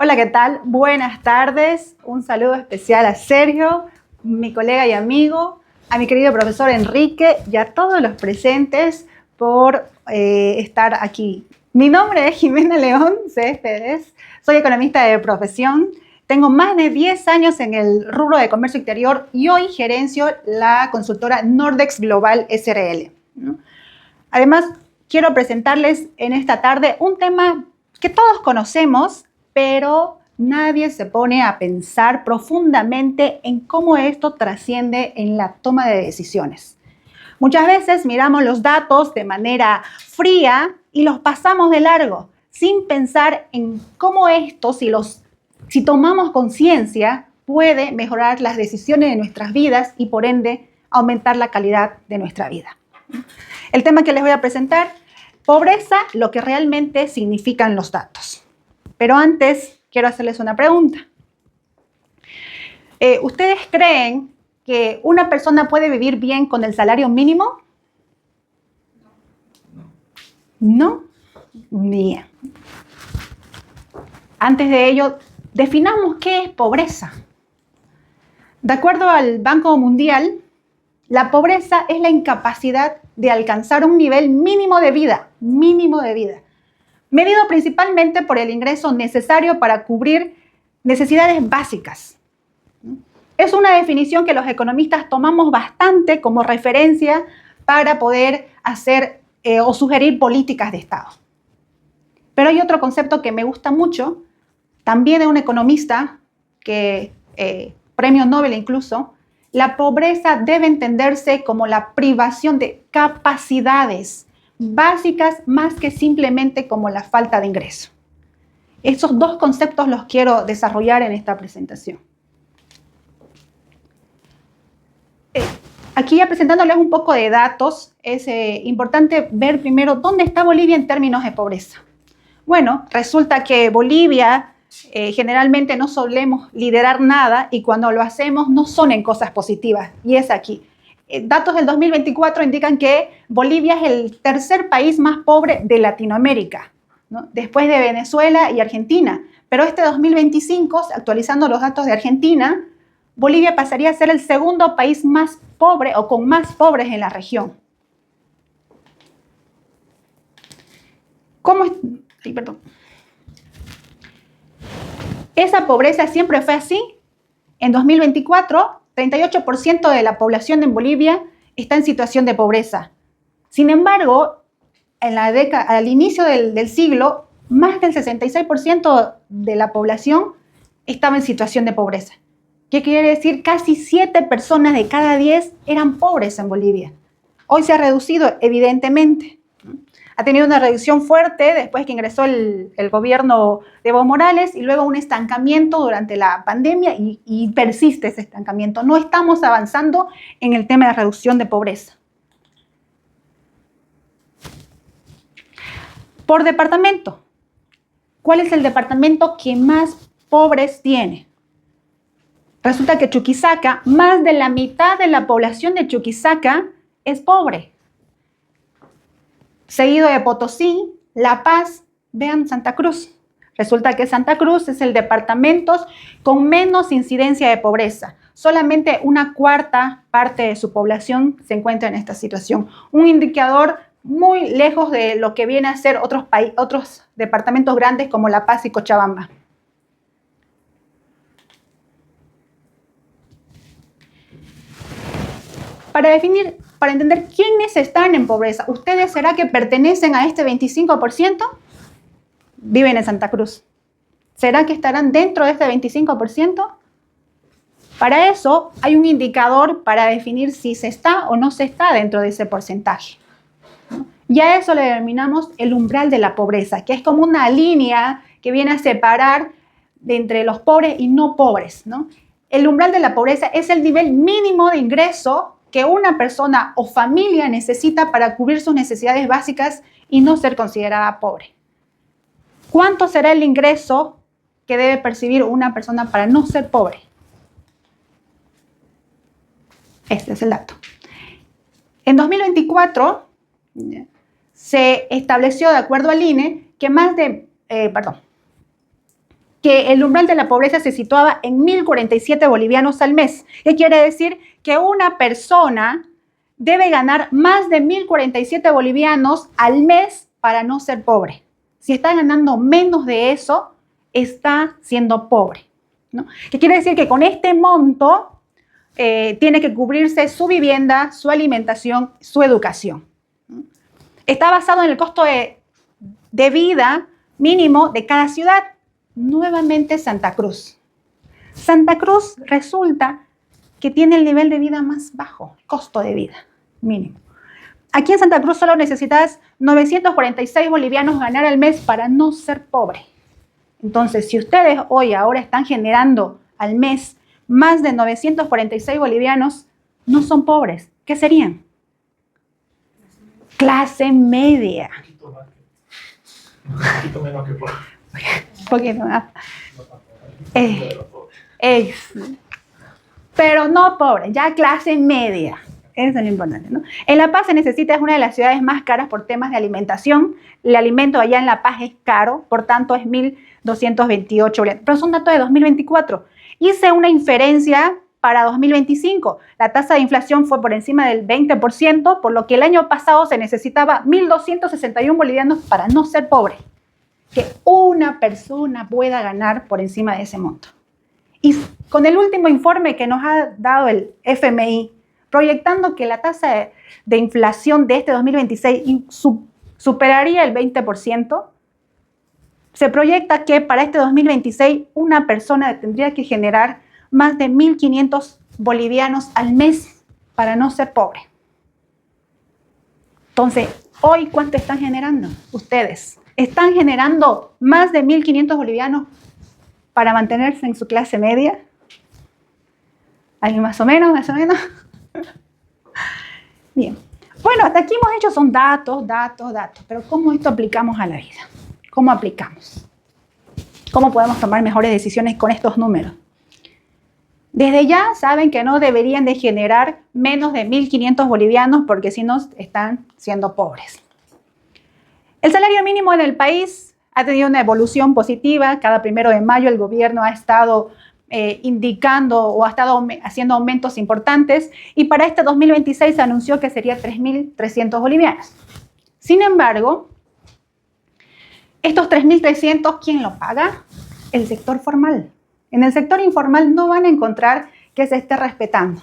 Hola, ¿qué tal? Buenas tardes. Un saludo especial a Sergio, mi colega y amigo, a mi querido profesor Enrique y a todos los presentes por estar aquí. Mi nombre es Jimena León Céspedes, soy economista de profesión, tengo más de 10 años en el rubro de comercio exterior y hoy gerencio la consultora Nordex Global SRL. Además, quiero presentarles en esta tarde un tema que todos conocemos, pero nadie se pone a pensar profundamente en cómo esto trasciende en la toma de decisiones. Muchas veces miramos los datos de manera fría y los pasamos de largo, sin pensar en cómo esto, si tomamos conciencia, puede mejorar las decisiones de nuestras vidas y por ende aumentar la calidad de nuestra vida. El tema que les voy a presentar, pobreza, lo que realmente significan los datos. Pero antes, quiero hacerles una pregunta. ¿Ustedes creen que una persona puede vivir bien con el salario mínimo? No. Bien. Antes de ello, definamos qué es pobreza. De acuerdo al Banco Mundial, la pobreza es la incapacidad de alcanzar un nivel mínimo de vida, medido principalmente por el ingreso necesario para cubrir necesidades básicas. Es una definición que los economistas tomamos bastante como referencia para poder hacer o sugerir políticas de Estado. Pero hay otro concepto que me gusta mucho, también de un economista, premio Nobel incluso. La pobreza debe entenderse como la privación de capacidades básicas más que simplemente como la falta de ingreso. Esos dos conceptos los quiero desarrollar en esta presentación. Aquí ya presentándoles un poco de datos, es importante ver primero dónde está Bolivia en términos de pobreza. Bueno, resulta que Bolivia generalmente no solemos liderar nada y cuando lo hacemos no son en cosas positivas, y es aquí. Datos del 2024 indican que Bolivia es el tercer país más pobre de Latinoamérica, ¿no? Después de Venezuela y Argentina. Pero este 2025, actualizando los datos de Argentina, Bolivia pasaría a ser el segundo país más pobre o con más pobres en la región. ¿Cómo es? Ay, perdón. ¿Esa pobreza siempre fue así? En 2024, 38% de la población en Bolivia está en situación de pobreza. Sin embargo, al inicio del siglo, más del 66% de la población estaba en situación de pobreza. ¿Qué quiere decir? Casi 7 personas de cada 10 eran pobres en Bolivia. Hoy se ha reducido, evidentemente. Ha tenido una reducción fuerte después que ingresó el gobierno de Evo Morales y luego un estancamiento durante la pandemia y persiste ese estancamiento. No estamos avanzando en el tema de reducción de pobreza. Por departamento, ¿cuál es el departamento que más pobres tiene? Resulta que Chuquisaca, más de la mitad de la población de Chuquisaca es pobre. Seguido de Potosí, La Paz, vean Santa Cruz. Resulta que Santa Cruz es el departamento con menos incidencia de pobreza. Solamente una cuarta parte de su población se encuentra en esta situación. Un indicador muy lejos de lo que viene a ser otros departamentos grandes como La Paz y Cochabamba. Para entender quiénes están en pobreza, ¿ustedes será que pertenecen a este 25%? Viven en Santa Cruz. ¿Será que estarán dentro de este 25%? Para eso hay un indicador para definir si se está o no se está dentro de ese porcentaje. Y a eso le denominamos el umbral de la pobreza, que es como una línea que viene a separar entre los pobres y no pobres, ¿no? El umbral de la pobreza es el nivel mínimo de ingreso que una persona o familia necesita para cubrir sus necesidades básicas y no ser considerada pobre. ¿Cuánto será el ingreso que debe percibir una persona para no ser pobre? Este es el dato. En 2024 se estableció, de acuerdo al INE, que que el umbral de la pobreza se situaba en 1.047 bolivianos al mes. ¿Qué quiere decir? Que una persona debe ganar más de 1.047 bolivianos al mes para no ser pobre. Si está ganando menos de eso, está siendo pobre, ¿no? ¿Qué quiere decir? Que con este monto tiene que cubrirse su vivienda, su alimentación, su educación. Está basado en el costo de vida mínimo de cada ciudad. Nuevamente Santa Cruz. Santa Cruz resulta que tiene el nivel de vida más bajo, costo de vida mínimo. Aquí en Santa Cruz solo necesitas 946 bolivianos ganar al mes para no ser pobre. Entonces, si ustedes ahora están generando al mes más de 946 bolivianos, no son pobres. ¿Qué serían? Clase media. Un poquito menos que por. Un poquito más. Pero no pobre, ya clase media. Eso es lo importante, ¿no? En La Paz se necesita, es una de las ciudades más caras por temas de alimentación. El alimento allá en La Paz es caro, por tanto es 1.228 bolivianos. Pero es un dato de 2024. Hice una inferencia para 2025. La tasa de inflación fue por encima del 20%, por lo que el año pasado se necesitaba 1.261 bolivianos para no ser pobre. Que una persona pueda ganar por encima de ese monto. Y con el último informe que nos ha dado el FMI, proyectando que la tasa de inflación de este 2026 superaría el 20%, se proyecta que para este 2026 una persona tendría que generar más de 1.500 bolivianos al mes para no ser pobre. Entonces, hoy, ¿cuánto están generando ustedes? ¿Están generando más de 1.500 bolivianos para mantenerse en su clase media? ¿Ahí más o menos, más o menos? Bien. Bueno, hasta aquí hemos hecho son datos, pero ¿cómo esto aplicamos a la vida? ¿Cómo aplicamos? ¿Cómo podemos tomar mejores decisiones con estos números? Desde ya saben que no deberían de generar menos de 1.500 bolivianos porque si no están siendo pobres. El salario mínimo en el país ha tenido una evolución positiva. Cada 1 de mayo el gobierno ha estado indicando o ha estado haciendo aumentos importantes y para este 2026 se anunció que sería 3.300 bolivianos. Sin embargo, estos 3.300, ¿quién lo paga? El sector formal. En el sector informal no van a encontrar que se esté respetando.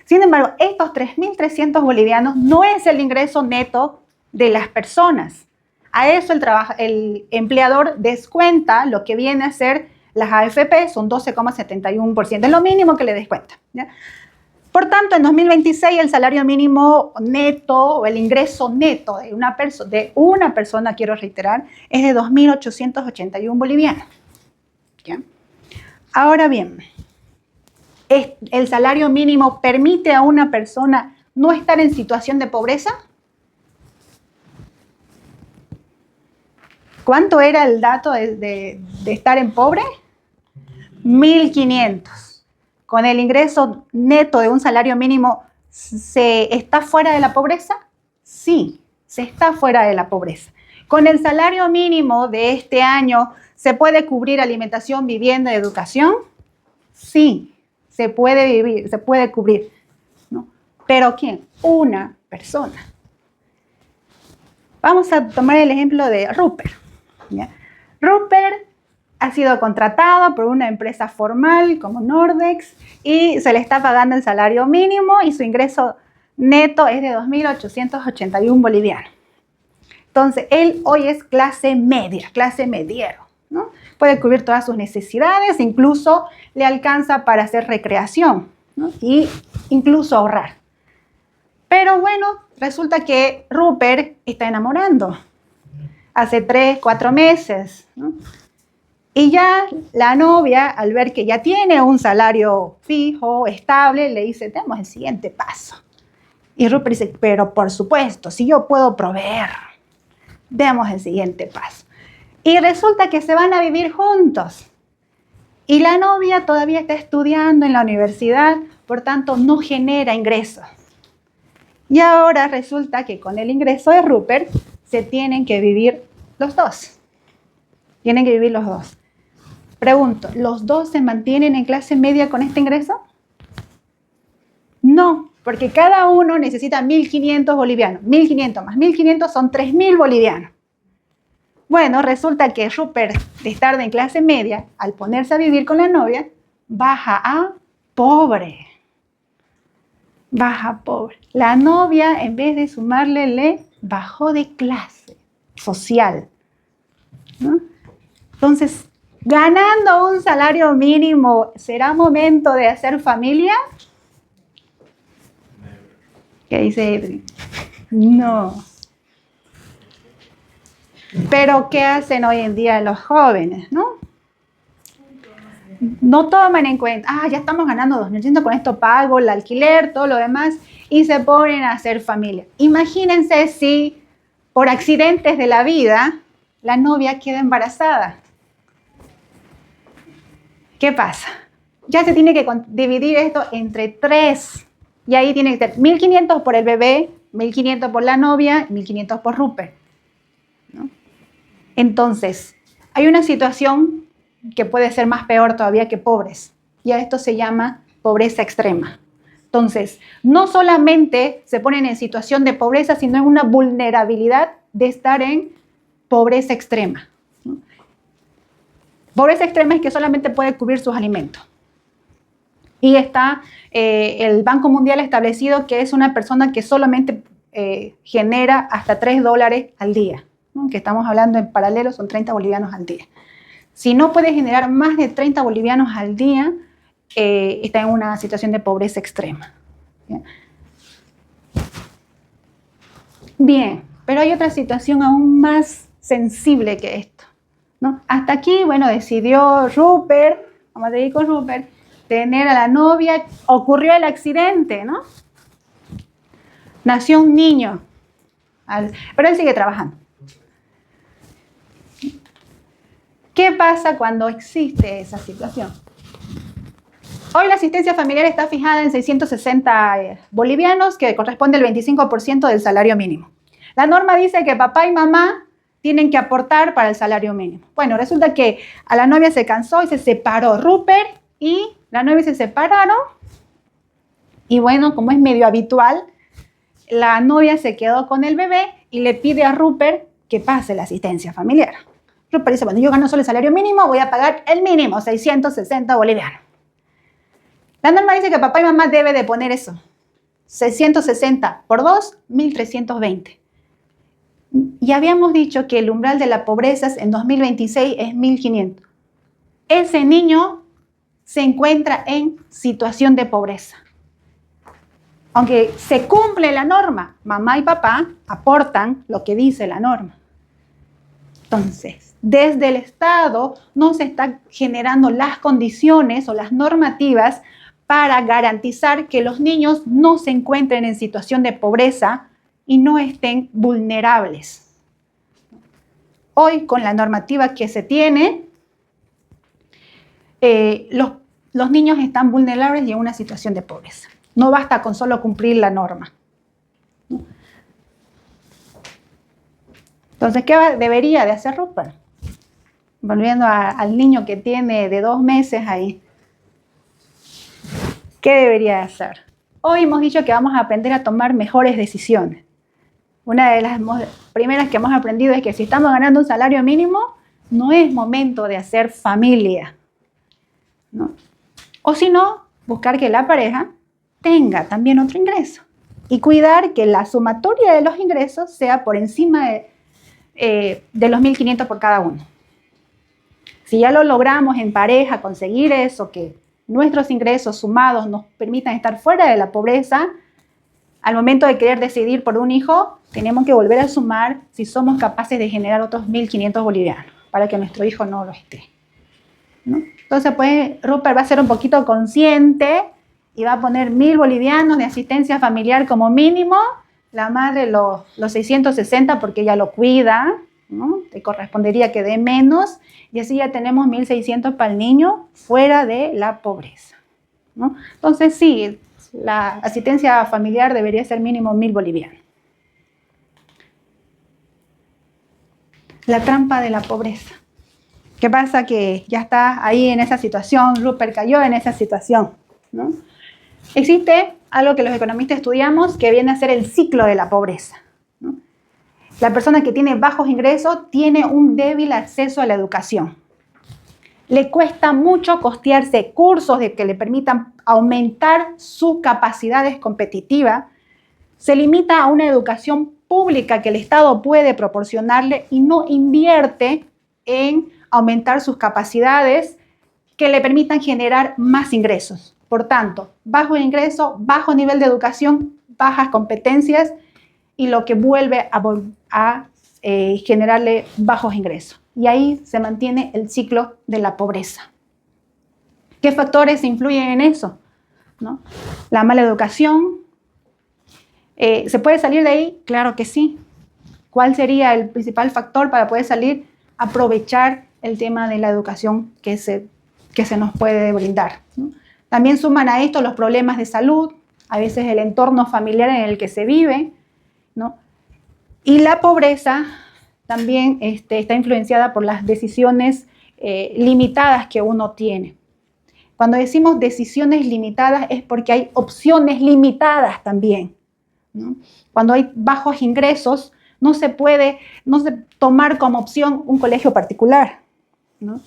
Sin embargo, estos 3.300 bolivianos no es el ingreso neto de las personas. A eso el empleador descuenta lo que viene a ser las AFP, son 12,71%, es lo mínimo que le descuenta, ¿ya? Por tanto, en 2026 el salario mínimo neto o el ingreso neto de una persona, quiero reiterar, es de 2.881 bolivianos. ¿Ya? Ahora bien, ¿el salario mínimo permite a una persona no estar en situación de pobreza? ¿Cuánto era el dato de estar en pobre? 1.500. Con el ingreso neto de un salario mínimo, ¿se está fuera de la pobreza? Sí, se está fuera de la pobreza. Con el salario mínimo de este año, ¿se puede cubrir alimentación, vivienda, educación? Sí, se puede vivir, se puede cubrir, ¿no? ¿Pero quién? Una persona. Vamos a tomar el ejemplo de Rupert, ¿ya? Rupert ha sido contratado por una empresa formal como Nordex y se le está pagando el salario mínimo y su ingreso neto es de 2.881 bolivianos. Entonces, él hoy es clase media, clase mediero, ¿no? Puede cubrir todas sus necesidades, incluso le alcanza para hacer recreación, ¿no? Y incluso ahorrar. Pero bueno, resulta que Rupert está enamorando hace 3, 4 meses, ¿no? Y ya la novia, al ver que ya tiene un salario fijo, estable, le dice, demos el siguiente paso. Y Rupert dice, pero por supuesto, si yo puedo proveer, demos el siguiente paso. Y resulta que se van a vivir juntos. Y la novia todavía está estudiando en la universidad, por tanto no genera ingresos. Y ahora resulta que con el ingreso de Rupert se tienen que vivir los dos. Tienen que vivir los dos. Pregunto, ¿los dos se mantienen en clase media con este ingreso? No, porque cada uno necesita 1.500 bolivianos. 1.500 más 1.500 son 3.000 bolivianos. Bueno, resulta que Rupert, de estar en clase media, al ponerse a vivir con la novia, baja a pobre. Baja a pobre. La novia, en vez de sumarle, le bajó de clase social, ¿no? Entonces, ganando un salario mínimo, ¿será momento de hacer familia? ¿Qué dice Edwin? No. Pero, ¿qué hacen hoy en día los jóvenes, no? No toman en cuenta, ya estamos ganando 2.800, con esto pago el alquiler, todo lo demás, y se ponen a hacer familia. Imagínense si por accidentes de la vida la novia queda embarazada. ¿Qué pasa? Ya se tiene que dividir esto entre 3. Y ahí tiene que ser 1.500 por el bebé, 1.500 por la novia, 1.500 por Rupert, ¿no? Entonces, hay una situación que puede ser más peor todavía que pobres. Y a esto se llama pobreza extrema. Entonces, no solamente se ponen en situación de pobreza, sino en una vulnerabilidad de estar en pobreza extrema, ¿no? Pobreza extrema es que solamente puede cubrir sus alimentos. Y está el Banco Mundial establecido que es una persona que solamente genera hasta $3 al día, ¿no? Que estamos hablando en paralelo, son 30 bolivianos al día. Si no puede generar más de 30 bolivianos al día, está en una situación de pobreza extrema. ¿Bien? Bien, pero hay otra situación aún más sensible que esto, ¿no? Hasta aquí, bueno, decidió Rupert, vamos a seguir con Rupert, tener a la novia, ocurrió el accidente, ¿no? Nació un niño, pero él sigue trabajando. ¿Qué pasa cuando existe esa situación? Hoy la asistencia familiar está fijada en 660 bolivianos, que corresponde al 25% del salario mínimo. La norma dice que papá y mamá tienen que aportar para el salario mínimo. Bueno, resulta que a la novia se cansó y se separó. Rupert y la novia se separaron. Y bueno, como es medio habitual, la novia se quedó con el bebé y le pide a Rupert que pase la asistencia familiar. Rupert dice, bueno, yo gano solo el salario mínimo, voy a pagar el mínimo, 660 bolivianos. La norma dice que papá y mamá deben de poner eso. 660 por 2, 1.320. Y habíamos dicho que el umbral de la pobreza en 2026 es 1.500. Ese niño se encuentra en situación de pobreza. Aunque se cumple la norma, mamá y papá aportan lo que dice la norma. Entonces, desde el Estado no se están generando las condiciones o las normativas para garantizar que los niños no se encuentren en situación de pobreza y no estén vulnerables. Hoy, con la normativa que se tiene, los niños están vulnerables y en una situación de pobreza. No basta con solo cumplir la norma, ¿no? Entonces, ¿qué debería de hacer Rupert? Volviendo al niño que tiene de 2 meses ahí. ¿Qué debería de hacer? Hoy hemos dicho que vamos a aprender a tomar mejores decisiones. Una de las primeras que hemos aprendido es que si estamos ganando un salario mínimo, no es momento de hacer familia, ¿no? O si no, buscar que la pareja tenga también otro ingreso y cuidar que la sumatoria de los ingresos sea por encima de los 1.500 por cada uno. Si ya lo logramos en pareja conseguir eso, que nuestros ingresos sumados nos permitan estar fuera de la pobreza, al momento de querer decidir por un hijo, tenemos que volver a sumar si somos capaces de generar otros 1.500 bolivianos para que nuestro hijo no lo esté, ¿no? Entonces, pues, Rupert va a ser un poquito consciente y va a poner 1.000 bolivianos de asistencia familiar como mínimo. La madre los 660 porque ella lo cuida, ¿no? Te correspondería que dé menos y así ya tenemos 1.600 para el niño fuera de la pobreza, ¿no? Entonces, sí, la asistencia familiar debería ser mínimo 1.000 bolivianos. La trampa de la pobreza. ¿Qué pasa? Que ya está ahí en esa situación, Rupert cayó en esa situación, ¿no? Existe algo que los economistas estudiamos que viene a ser el ciclo de la pobreza, ¿no? La persona que tiene bajos ingresos tiene un débil acceso a la educación. Le cuesta mucho costearse cursos que le permitan aumentar sus capacidades competitivas. Se limita a una educación pública que el Estado puede proporcionarle y no invierte en aumentar sus capacidades que le permitan generar más ingresos. Por tanto, bajo ingreso, bajo nivel de educación, bajas competencias y lo que vuelve a generarle bajos ingresos. Y ahí se mantiene el ciclo de la pobreza. ¿Qué factores influyen en eso? ¿No? La mala educación. ¿Se puede salir de ahí? Claro que sí. ¿Cuál sería el principal factor para poder salir? Aprovechar el tema de la educación que se nos puede brindar, ¿no? También suman a esto los problemas de salud, a veces el entorno familiar en el que se vive, ¿no? Y la pobreza también está influenciada por las decisiones limitadas que uno tiene. Cuando decimos decisiones limitadas es porque hay opciones limitadas también, ¿no? Cuando hay bajos ingresos, no se puede tomar como opción un colegio particular, ¿no?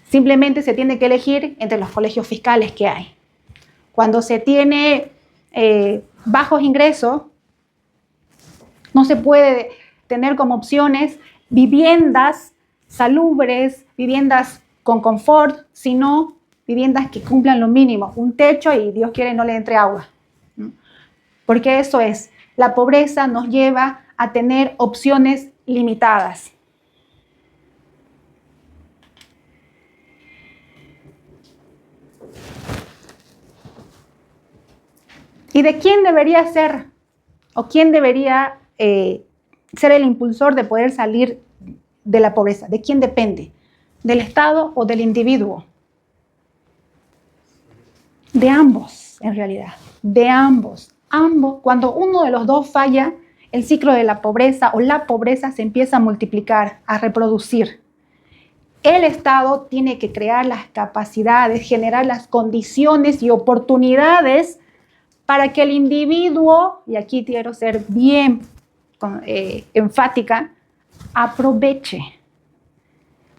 Simplemente se tiene que elegir entre los colegios fiscales que hay. Cuando se tiene bajos ingresos, no se puede tener como opciones viviendas salubres, viviendas con confort, sino viviendas que cumplan lo mínimo, un techo y Dios quiere no le entre agua, ¿no? Porque eso es, la pobreza nos lleva a tener opciones limitadas. ¿Y de quién debería ser o quién debería ser el impulsor de poder salir de la pobreza? ¿De quién depende? ¿Del Estado o del individuo? De ambos, en realidad, de ambos. Ambos, cuando uno de los dos falla, el ciclo de la pobreza o la pobreza se empieza a multiplicar, a reproducir. El Estado tiene que crear las capacidades, generar las condiciones y oportunidades para que el individuo, y aquí quiero ser bien enfática, aproveche.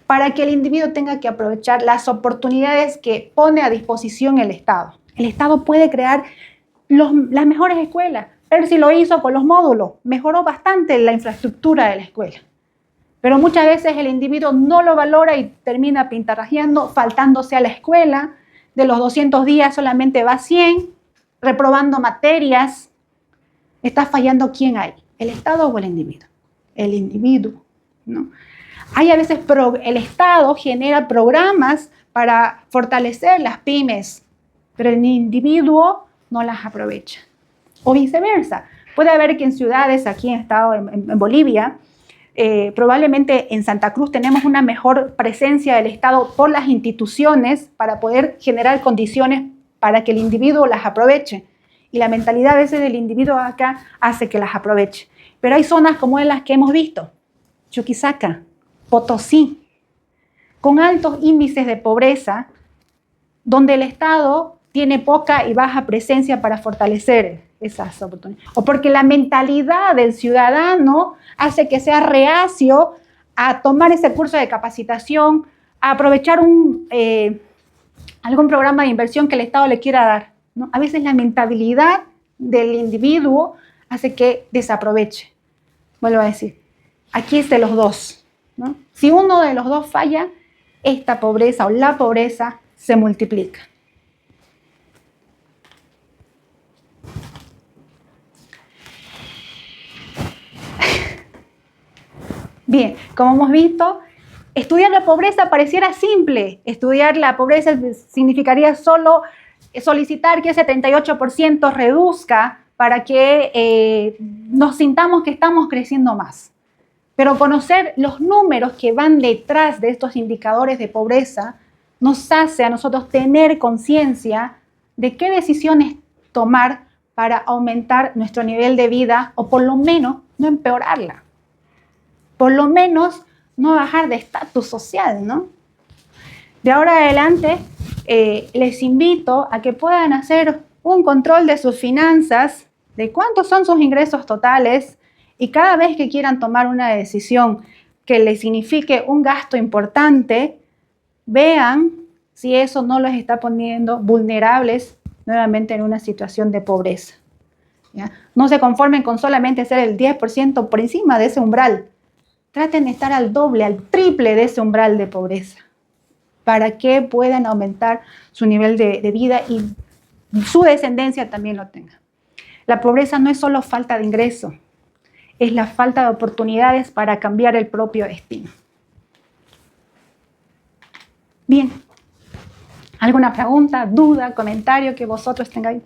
Para que el individuo tenga que aprovechar las oportunidades que pone a disposición el Estado. El Estado puede crear las mejores escuelas. Percy lo hizo con los módulos, mejoró bastante la infraestructura de la escuela. Pero muchas veces el individuo no lo valora y termina pintarrajeando, faltándose a la escuela. De los 200 días solamente va 100, reprobando materias. ¿Está fallando quién hay? ¿El Estado o el individuo? El individuo, ¿no? Hay a veces, el Estado genera programas para fortalecer las pymes, pero el individuo no las aprovecha. O viceversa. Puede haber que en ciudades, aquí en Estado, en Bolivia, probablemente en Santa Cruz tenemos una mejor presencia del Estado por las instituciones para poder generar condiciones para que el individuo las aproveche. Y la mentalidad a veces del individuo acá hace que las aproveche. Pero hay zonas como en las que hemos visto, Chuquisaca, Potosí, con altos índices de pobreza, donde el Estado tiene poca y baja presencia para fortalecer esas oportunidades. O porque la mentalidad del ciudadano hace que sea reacio a tomar ese curso de capacitación, a aprovechar algún programa de inversión que el Estado le quiera dar, ¿no? A veces la mentalidad del individuo hace que desaproveche. Vuelvo a decir, aquí es de los dos, ¿no? Si uno de los dos falla, esta pobreza o la pobreza se multiplica. Bien, como hemos visto, estudiar la pobreza pareciera simple. Estudiar la pobreza significaría solo solicitar que ese 38% reduzca para que nos sintamos que estamos creciendo más. Pero conocer los números que van detrás de estos indicadores de pobreza nos hace a nosotros tener conciencia de qué decisiones tomar para aumentar nuestro nivel de vida o por lo menos no empeorarla. Por lo menos no bajar de estatus social, ¿no? De ahora en adelante, les invito a que puedan hacer un control de sus finanzas, de cuántos son sus ingresos totales, y cada vez que quieran tomar una decisión que les signifique un gasto importante, vean si eso no los está poniendo vulnerables nuevamente en una situación de pobreza. ¿Ya? No se conformen con solamente ser el 10% por encima de ese umbral. Traten de estar al doble, al triple de ese umbral de pobreza, para que puedan aumentar su nivel de vida y su descendencia también lo tenga. La pobreza no es solo falta de ingreso, es la falta de oportunidades para cambiar el propio destino. Bien, ¿alguna pregunta, duda, comentario que vosotros tengáis?